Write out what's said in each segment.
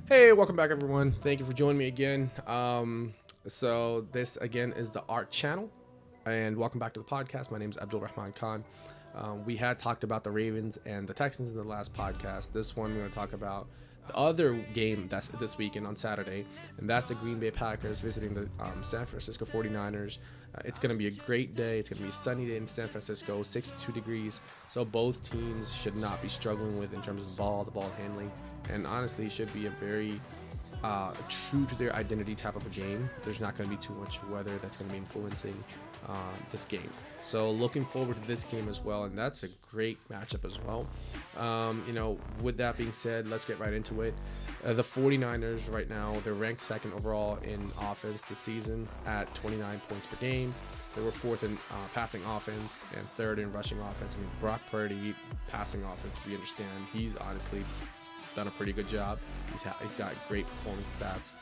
Hey, welcome back, everyone. Thank you for joining me again. So this again is the Art Channel, and welcome back to the podcast. My name is Abdul Rahman Khan. We had talked about the Ravens and the Texans in the last podcast. This one we're going to talk about the other game that's this weekend on Saturday, and that's the Green Bay Packers visiting the San Francisco 49ers. It's going to be a great day. It's going to be a sunny day in San Francisco, 62 degrees. So both teams should not be struggling with in terms of the ball handling. And honestly, it should be a very true to their identity type of a game. There's not going to be too much weather that's going to be influencing this game. So looking forward to this game as well, and that's a great matchup as well. With that being said, let's get right into it. The 49ers right now, they're ranked second overall in offense this season at 29 points per game. They were fourth in passing offense and third in rushing offense. I mean, Brock Purdy, passing offense, we understand. He's honestly done a pretty good job. He's got great performance stats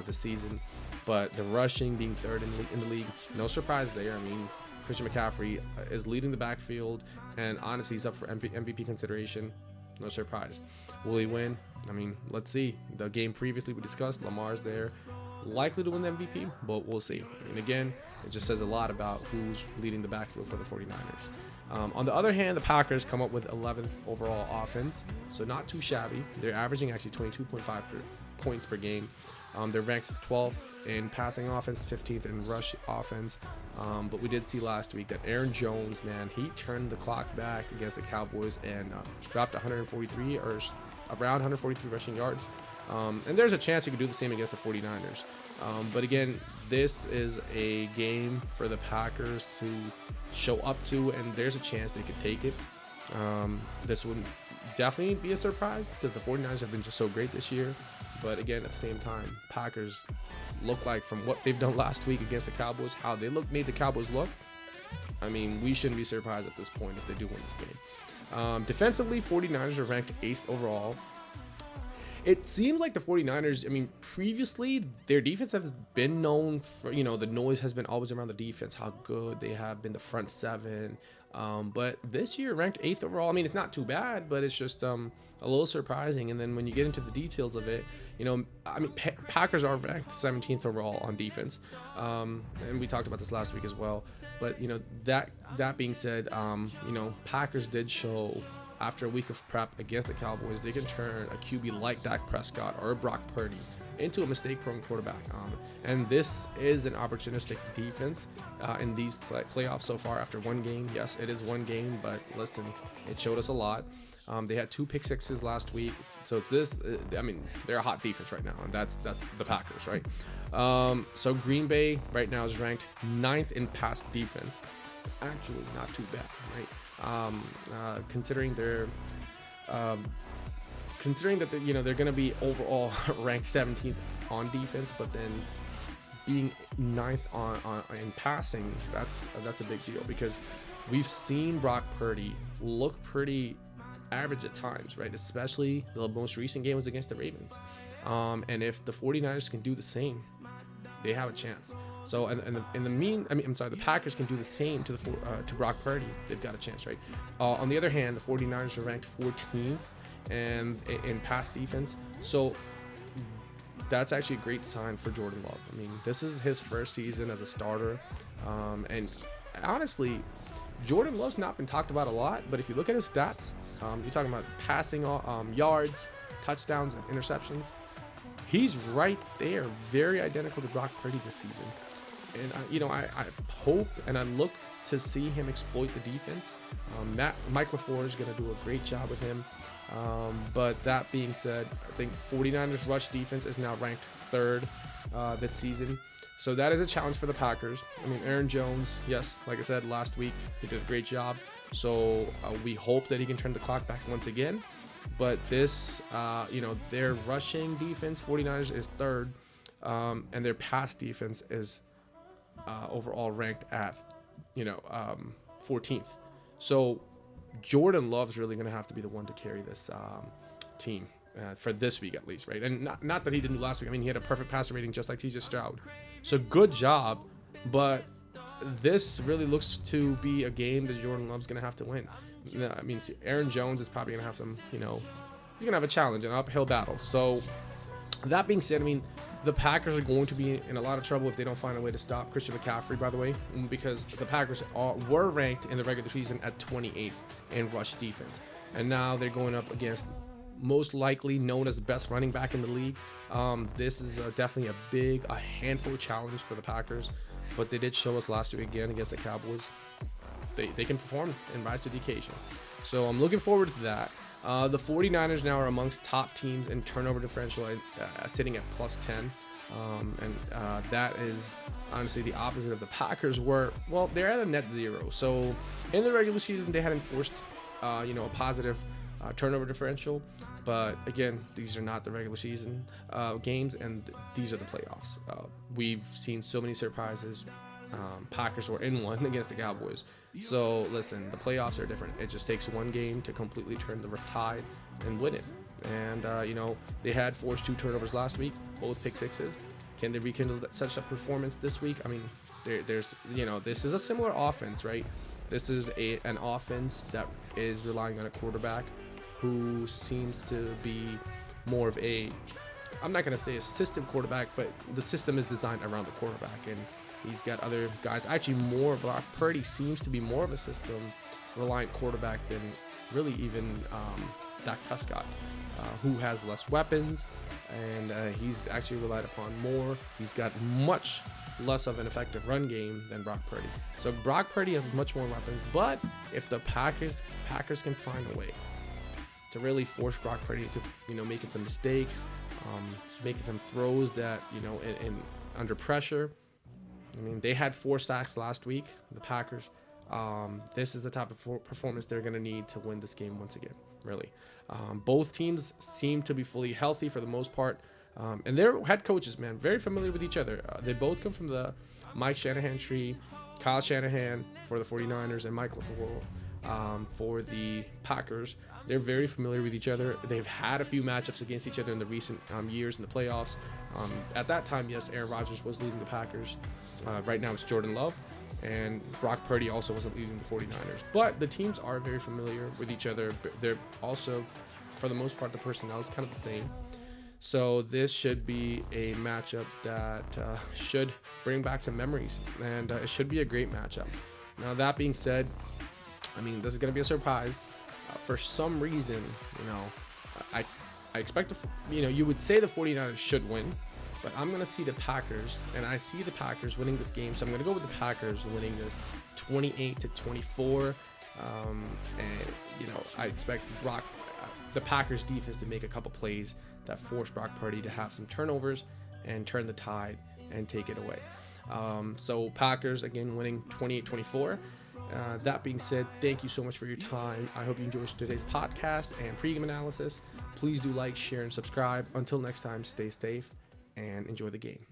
this season, but the rushing being third in the league, no surprise there. I mean, Christian McCaffrey is leading the backfield, and honestly, he's up for MVP consideration. No surprise. Will he win? I mean, let's see. The game previously we discussed, Lamar's there, likely to win the MVP, but we'll see. And again, it just says a lot about who's leading the backfield for the 49ers. On the other hand, the Packers come up with 11th overall offense, so not too shabby. They're averaging actually 22.5 points per game. They're ranked 12th in passing offense, 15th in rush offense. But we did see last week that Aaron Jones, man, he turned the clock back against the Cowboys and dropped 143 or around 143 rushing yards. And there's a chance he could do the same against the 49ers. But again, this is a game for the Packers to show up to, and there's a chance they could take it. This would definitely be a surprise because the 49ers have been just so great this year. But again, at the same time, Packers look like, from what they've done last week against the Cowboys, how they made the Cowboys look. I mean, we shouldn't be surprised at this point if they do win this game. Defensively, 49ers are ranked 8th overall. It seems like the 49ers, I mean, previously their defense has been known for, the noise has been always around the defense, how good they have been, the front seven. But this year, ranked 8th overall, I mean, it's not too bad, but it's just a little surprising. And then when you get into the details of it, Packers are ranked 17th overall on defense. And we talked about this last week as well. But, that being said, Packers did show, after a week of prep against the Cowboys, they can turn a QB like Dak Prescott or Brock Purdy into a mistake-prone quarterback. And this is an opportunistic defense in these playoffs so far after one game. Yes, it is one game, but listen, it showed us a lot. They had 2 pick sixes last week. So they're a hot defense right now, and that's the Packers, right? So Green Bay right now is ranked 9th in pass defense. Actually, not too bad, right? Considering that they're going to be overall ranked 17th on defense, but then being 9th on in passing, that's a big deal, because we've seen Brock Purdy look pretty average at times, right? Especially the most recent game was against the Ravens. And if the 49ers can do the same, they have a chance. So, the Packers can do the same to Brock Purdy. They've got a chance, right? On the other hand, the 49ers are ranked 14th and in pass defense. So that's actually a great sign for Jordan Love. I mean, this is his first season as a starter. And honestly, Jordan Love's not been talked about a lot, but if you look at his stats, you're talking about passing yards, touchdowns, and interceptions. He's right there, very identical to Brock Purdy this season. And, I hope and I look to see him exploit the defense. Mike LaFleur is going to do a great job with him. But that being said, I think 49ers rush defense is now ranked 3rd this season. So that is a challenge for the Packers. I mean, Aaron Jones, yes, like I said last week, he did a great job. So we hope that he can turn the clock back once again. But this, their rushing defense, 49ers, is 3rd. And their pass defense is overall ranked at, 14th. So Jordan Love's really going to have to be the one to carry this team for this week at least, right? And not that he didn't do last week. I mean, he had a perfect passer rating just like TJ Stroud. So good job, but this really looks to be a game that Jordan Love's going to have to win. I mean, Aaron Jones is probably going to have some, he's going to have a challenge, an uphill battle. So That being said, I mean, the Packers are going to be in a lot of trouble if they don't find a way to stop Christian McCaffrey, by the way, because the Packers were ranked in the regular season at 28th in rush defense. And now they're going up against most likely known as the best running back in the league. This is definitely a handful challenge for the Packers, but they did show us last week again against the Cowboys. They can perform and rise to the occasion. So I'm looking forward to that. The 49ers now are amongst top teams in turnover differential, sitting at plus 10. That is honestly the opposite of the Packers were. Well, they're at a net 0. So in the regular season, they had enforced, a positive turnover differential. But again, these are not the regular season games, and these are the playoffs. We've seen so many surprises. Packers were in one against the Cowboys. So listen, the playoffs are different. It just takes one game to completely turn the tide and win it. And they had forced 2 turnovers last week, both pick sixes. Can they rekindle such a performance this week? I mean, there's this is a similar offense, right? This is an offense that is relying on a quarterback who seems to be more of a, I'm not going to say a system quarterback, but the system is designed around the quarterback, and he's got other guys. Actually, Brock Purdy seems to be more of a system-reliant quarterback than really even Dak Prescott, who has less weapons, and he's actually relied upon more. He's got much less of an effective run game than Brock Purdy. So Brock Purdy has much more weapons, but if the Packers can find a way to really force Brock Purdy to, making some mistakes, making some throws that, in under pressure. I mean, they had 4 sacks last week, the Packers. This is the type of performance they're going to need to win this game once again, really. Both teams seem to be fully healthy for the most part. And their head coaches, man, very familiar with each other. They both come from the Mike Shanahan tree. Kyle Shanahan for the 49ers and Mike LaFleur for the Packers. They're very familiar with each other. They've had a few matchups against each other in the recent years in the playoffs. At that time, yes, Aaron Rodgers was leading the Packers. Right now it's Jordan Love, and Brock Purdy also wasn't leading the 49ers. But the teams are very familiar with each other. They're also, for the most part, the personnel is kind of the same. So this should be a matchup that should bring back some memories, and it should be a great matchup. Now, that being said, I mean, this is going to be a surprise. For some reason, I expect, you would say the 49ers should win, but I'm going to see the Packers, and I see the Packers winning this game. So I'm going to go with the Packers winning this 28-24. I expect the Packers defense to make a couple plays that force Brock Purdy to have some turnovers and turn the tide and take it away. So Packers, again, winning 28-24. That being said, thank you so much for your time. I hope you enjoyed today's podcast and pregame analysis. Please do like, share, and subscribe. Until next time, stay safe and enjoy the game.